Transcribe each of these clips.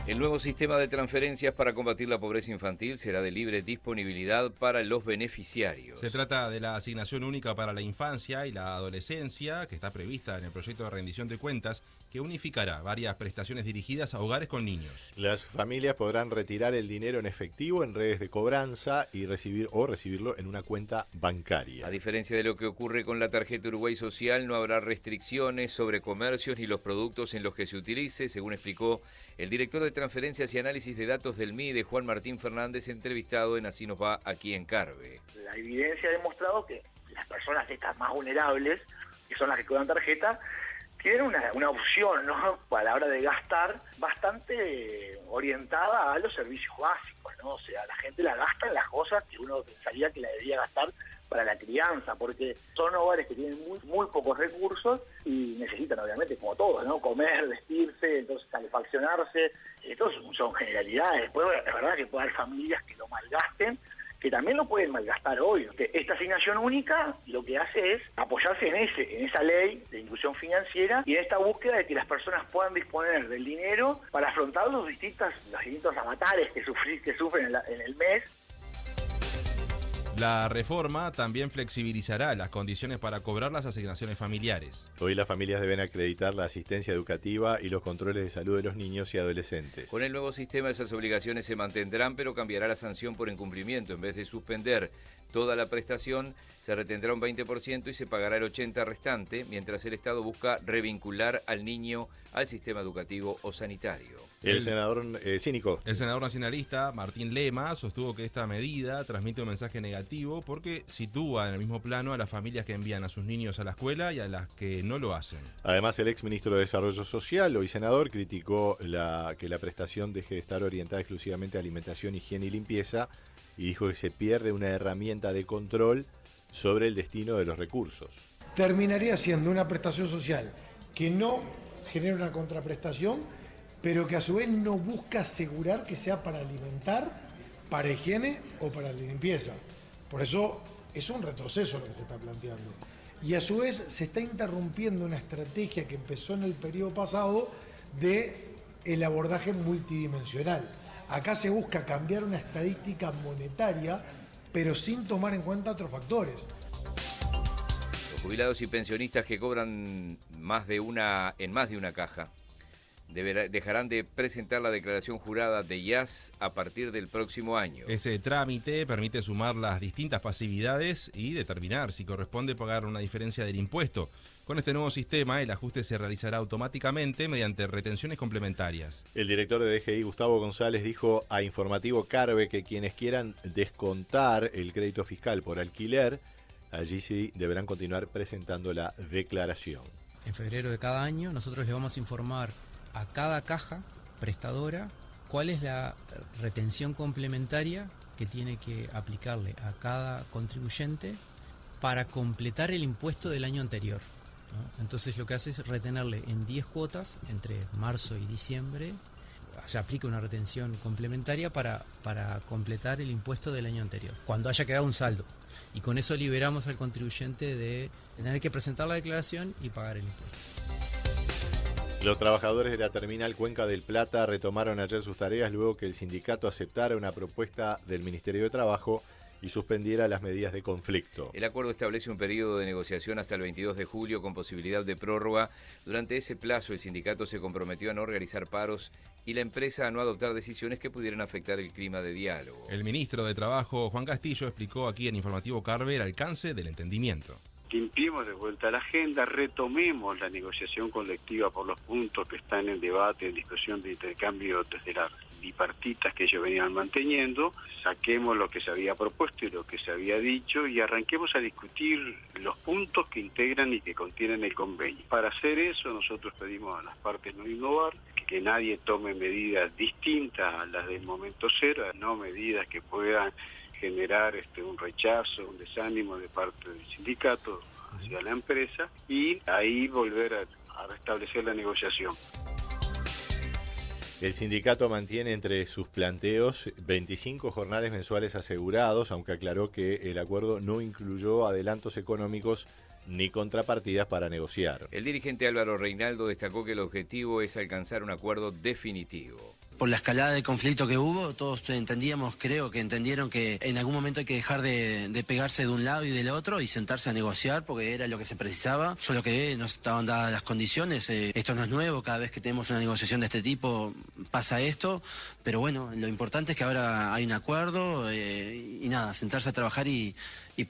El nuevo sistema de transferencias para combatir la pobreza infantil será de libre disponibilidad para los beneficiarios. Se trata de la asignación única para la infancia y la adolescencia, que está prevista en el proyecto de rendición de cuentas, que unificará varias prestaciones dirigidas a hogares con niños. Las familias podrán retirar el dinero en efectivo en redes de cobranza y recibirlo en una cuenta bancaria. A diferencia de lo que ocurre con la tarjeta Uruguay Social, no habrá restricciones sobre comercios ni los productos en los que se utilice, según explicó el director de Transferencias y Análisis de Datos del MIDE, Juan Martín Fernández, entrevistado en Así nos va aquí en Carve. La evidencia ha demostrado que las personas estas más vulnerables, que son las que cobran tarjeta, tienen una opción, ¿no?, a la hora de gastar bastante orientada a los servicios básicos, ¿no? O sea, la gente la gasta en las cosas que uno pensaría que la debía gastar para la crianza, porque son hogares que tienen muy pocos recursos y necesitan, obviamente, como todos, ¿no?, comer, vestirse, entonces calefaccionarse. Estos son generalidades. Después es verdad que puede haber familias que lo malgasten, que también lo pueden malgastar hoy. Esta asignación única lo que hace es apoyarse en esa ley de inclusión financiera y en esta búsqueda de que las personas puedan disponer del dinero para afrontar los distintos avatares que sufren en el mes. La reforma también flexibilizará las condiciones para cobrar las asignaciones familiares. Hoy las familias deben acreditar la asistencia educativa y los controles de salud de los niños y adolescentes. Con el nuevo sistema esas obligaciones se mantendrán, pero cambiará la sanción por incumplimiento. En vez de suspender toda la prestación, se retendrá un 20% y se pagará el 80% restante, mientras el Estado busca revincular al niño al sistema educativo o sanitario. El senador cínico. El senador nacionalista Martín Lema sostuvo que esta medida transmite un mensaje negativo porque sitúa en el mismo plano a las familias que envían a sus niños a la escuela y a las que no lo hacen. Además, el exministro de Desarrollo Social, hoy senador, criticó que la prestación deje de estar orientada exclusivamente a alimentación, higiene y limpieza y dijo que se pierde una herramienta de control sobre el destino de los recursos. Terminaría siendo una prestación social que no genera una contraprestación, pero que a su vez no busca asegurar que sea para alimentar, para higiene o para la limpieza. Por eso es un retroceso lo que se está planteando. Y a su vez se está interrumpiendo una estrategia que empezó en el periodo pasado de el abordaje multidimensional. Acá se busca cambiar una estadística monetaria, pero sin tomar en cuenta otros factores. Los jubilados y pensionistas que cobran en más de una caja dejarán de presentar la declaración jurada de IAS a partir del próximo año. Ese trámite permite sumar las distintas pasividades y determinar si corresponde pagar una diferencia del impuesto. Con este nuevo sistema, el ajuste se realizará automáticamente mediante retenciones complementarias. El director de DGI, Gustavo González, dijo a Informativo Carve que quienes quieran descontar el crédito fiscal por alquiler, allí sí deberán continuar presentando la declaración. En febrero de cada año nosotros le vamos a informar a cada caja prestadora cuál es la retención complementaria que tiene que aplicarle a cada contribuyente para completar el impuesto del año anterior, ¿no? Entonces lo que hace es retenerle en 10 cuotas entre marzo y diciembre. Se aplica una retención complementaria para completar el impuesto del año anterior, cuando haya quedado un saldo. Y con eso liberamos al contribuyente de tener que presentar la declaración y pagar el impuesto. Los trabajadores de la terminal Cuenca del Plata retomaron ayer sus tareas luego que el sindicato aceptara una propuesta del Ministerio de Trabajo y suspendiera las medidas de conflicto. El acuerdo establece un periodo de negociación hasta el 22 de julio con posibilidad de prórroga. Durante ese plazo, el sindicato se comprometió a no realizar paros y la empresa a no adoptar decisiones que pudieran afectar el clima de diálogo. El ministro de Trabajo, Juan Castillo, explicó aquí en Informativo Carve el alcance del entendimiento. Limpiemos de vuelta la agenda, retomemos la negociación colectiva por los puntos que están en debate, en discusión de intercambio desde las bipartitas que ellos venían manteniendo, saquemos lo que se había propuesto y lo que se había dicho y arranquemos a discutir los puntos que integran y que contienen el convenio. Para hacer eso nosotros pedimos a las partes no innovar, que nadie tome medidas distintas a las del momento cero, no medidas que puedan generar un rechazo, un desánimo de parte del sindicato hacia la empresa y ahí volver a restablecer la negociación. El sindicato mantiene entre sus planteos 25 jornales mensuales asegurados, aunque aclaró que el acuerdo no incluyó adelantos económicos ni contrapartidas para negociar. El dirigente Álvaro Reinaldo destacó que el objetivo es alcanzar un acuerdo definitivo. Por la escalada de conflicto que hubo, todos entendíamos, creo que entendieron que en algún momento hay que dejar de pegarse de un lado y del otro y sentarse a negociar porque era lo que se precisaba, solo que no estaban dadas las condiciones. Esto no es nuevo, cada vez que tenemos una negociación de este tipo pasa esto, pero bueno, lo importante es que ahora hay un acuerdo y nada, sentarse a trabajar y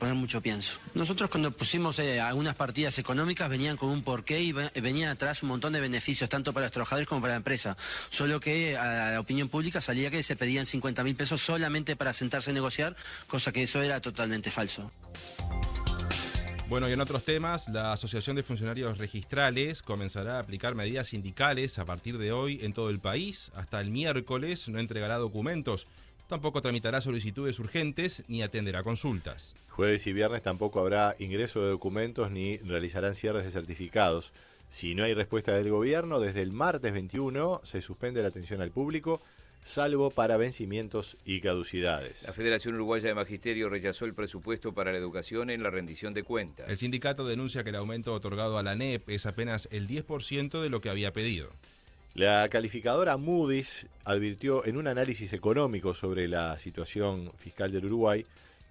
poner mucho pienso. Nosotros cuando pusimos algunas partidas económicas venían con un porqué y venían atrás un montón de beneficios, tanto para los trabajadores como para la empresa. Solo que a la opinión pública salía que se pedían 50.000 pesos solamente para sentarse a negociar, cosa que eso era totalmente falso. Bueno, y en otros temas, la Asociación de Funcionarios Registrales comenzará a aplicar medidas sindicales a partir de hoy en todo el país. Hasta el miércoles no entregará documentos. Tampoco tramitará solicitudes urgentes ni atenderá consultas. Jueves y viernes tampoco habrá ingreso de documentos ni realizarán cierres de certificados. Si no hay respuesta del gobierno, desde el martes 21 se suspende la atención al público, salvo para vencimientos y caducidades. La Federación Uruguaya de Magisterio rechazó el presupuesto para la educación en la rendición de cuentas. El sindicato denuncia que el aumento otorgado a la ANEP es apenas el 10% de lo que había pedido. La calificadora Moody's advirtió en un análisis económico sobre la situación fiscal del Uruguay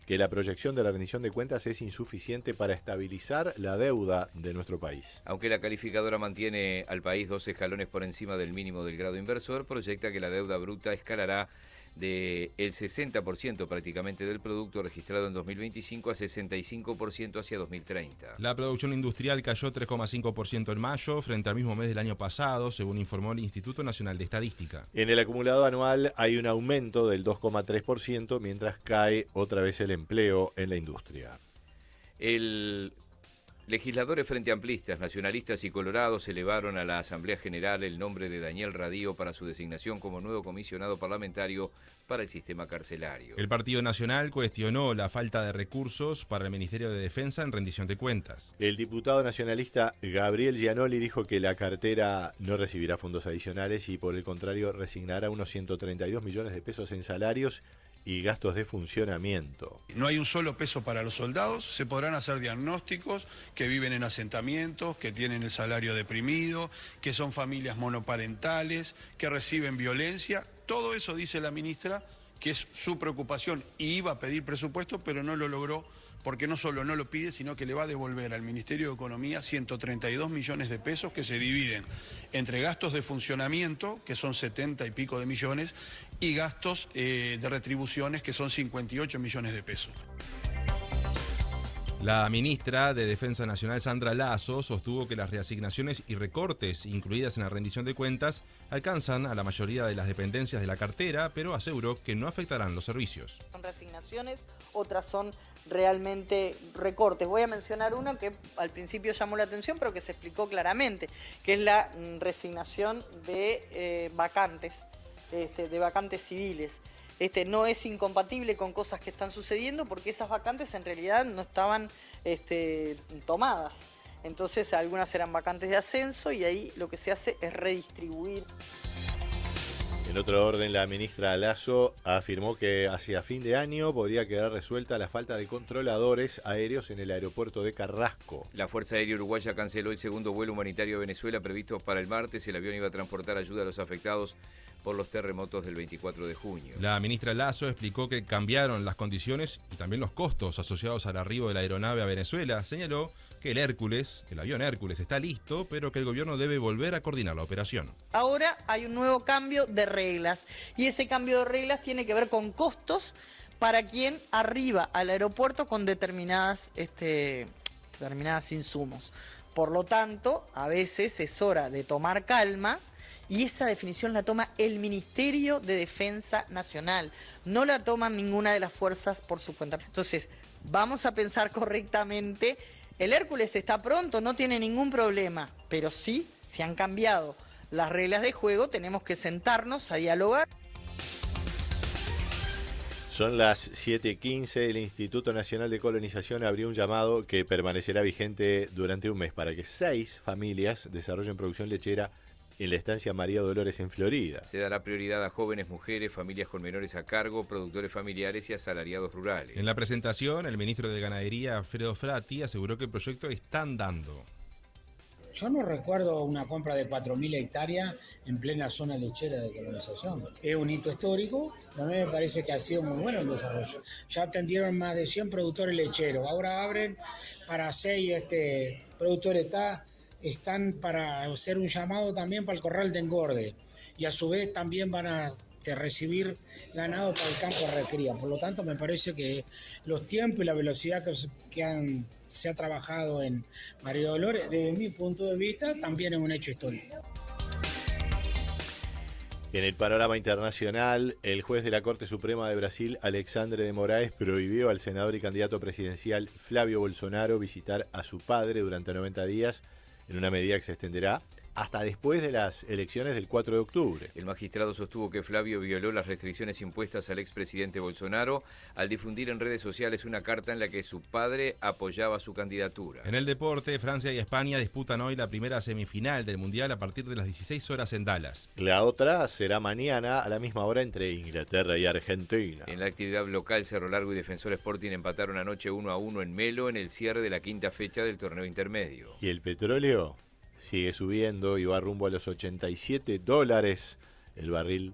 que la proyección de la rendición de cuentas es insuficiente para estabilizar la deuda de nuestro país. Aunque la calificadora mantiene al país 2 escalones por encima del mínimo del grado inversor, proyecta que la deuda bruta escalará del 60% prácticamente del producto registrado en 2025 a 65% hacia 2030. La producción industrial cayó 3,5% en mayo frente al mismo mes del año pasado, según informó el Instituto Nacional de Estadística. En el acumulado anual hay un aumento del 2,3%, mientras cae otra vez el empleo en la industria. Legisladores frente amplistas, nacionalistas y colorados elevaron a la Asamblea General el nombre de Daniel Radío para su designación como nuevo comisionado parlamentario para el sistema carcelario. El Partido Nacional cuestionó la falta de recursos para el Ministerio de Defensa en rendición de cuentas. El diputado nacionalista Gabriel Gianoli dijo que la cartera no recibirá fondos adicionales y por el contrario resignará unos 132 millones de pesos en salarios y gastos de funcionamiento. No hay un solo peso para los soldados, se podrán hacer diagnósticos que viven en asentamientos, que tienen el salario deprimido, que son familias monoparentales, que reciben violencia. Todo eso dice la ministra que es su preocupación y iba a pedir presupuesto, pero no lo logró porque no solo no lo pide, sino que le va a devolver al Ministerio de Economía 132 millones de pesos que se dividen entre gastos de funcionamiento, que son 70 y pico de millones, y gastos de retribuciones, que son 58 millones de pesos. La ministra de Defensa Nacional, Sandra Lasso, sostuvo que las reasignaciones y recortes incluidas en la rendición de cuentas alcanzan a la mayoría de las dependencias de la cartera, pero aseguró que no afectarán los servicios. Son reasignaciones, otras son realmente recortes. Voy a mencionar uno que al principio llamó la atención, pero que se explicó claramente, que es la resignación de vacantes civiles. No es incompatible con cosas que están sucediendo porque esas vacantes en realidad no estaban tomadas. Entonces algunas eran vacantes de ascenso y ahí lo que se hace es redistribuir. En otro orden, la ministra Lasso afirmó que hacia fin de año podría quedar resuelta la falta de controladores aéreos en el aeropuerto de Carrasco. La Fuerza Aérea Uruguaya canceló el segundo vuelo humanitario a Venezuela previsto para el martes. El avión iba a transportar ayuda a los afectados por los terremotos del 24 de junio. La ministra Lasso explicó que cambiaron las condiciones y también los costos asociados al arribo de la aeronave a Venezuela. Señaló que el avión Hércules está listo, pero que el gobierno debe volver a coordinar la operación. Ahora hay un nuevo cambio de reglas y ese cambio de reglas tiene que ver con costos para quien arriba al aeropuerto con determinadas insumos. Por lo tanto, a veces es hora de tomar calma. Y esa definición la toma el Ministerio de Defensa Nacional, no la toman ninguna de las fuerzas por su cuenta. Entonces, vamos a pensar correctamente, el Hércules está pronto, no tiene ningún problema, pero sí, se han cambiado las reglas de juego, tenemos que sentarnos a dialogar. Son las 7:15, el Instituto Nacional de Colonización abrió un llamado que permanecerá vigente durante un mes para que 6 familias desarrollen producción lechera en la estancia María Dolores en Florida. Se dará prioridad a jóvenes, mujeres, familias con menores a cargo, productores familiares y asalariados rurales. En la presentación, el ministro de Ganadería, Alfredo Frati, aseguró que el proyecto está andando. Yo no recuerdo una compra de 4.000 hectáreas en plena zona lechera de colonización. Es un hito histórico, a mí me parece que ha sido muy bueno el desarrollo. Ya atendieron más de 100 productores lecheros, ahora abren para 6 productores, están para hacer un llamado también para el corral de engorde y a su vez también van a recibir ganado para el campo de recría. Por lo tanto, me parece que los tiempos y la velocidad que se ha trabajado en María Dolores, desde mi punto de vista, también es un hecho histórico. En el panorama internacional, el juez de la Corte Suprema de Brasil, Alexandre de Moraes, prohibió al senador y candidato presidencial Flavio Bolsonaro visitar a su padre durante 90 días, en una medida que se extenderá hasta después de las elecciones del 4 de octubre. El magistrado sostuvo que Flavio violó las restricciones impuestas al expresidente Bolsonaro al difundir en redes sociales una carta en la que su padre apoyaba su candidatura. En el deporte, Francia y España disputan hoy la primera semifinal del Mundial a partir de las 16 horas en Dallas. La otra será mañana a la misma hora entre Inglaterra y Argentina. En la actividad local, Cerro Largo y Defensor Sporting empataron anoche 1-1 en Melo en el cierre de la quinta fecha del torneo intermedio. ¿Y el petróleo? Sigue subiendo y va rumbo a los $87 el barril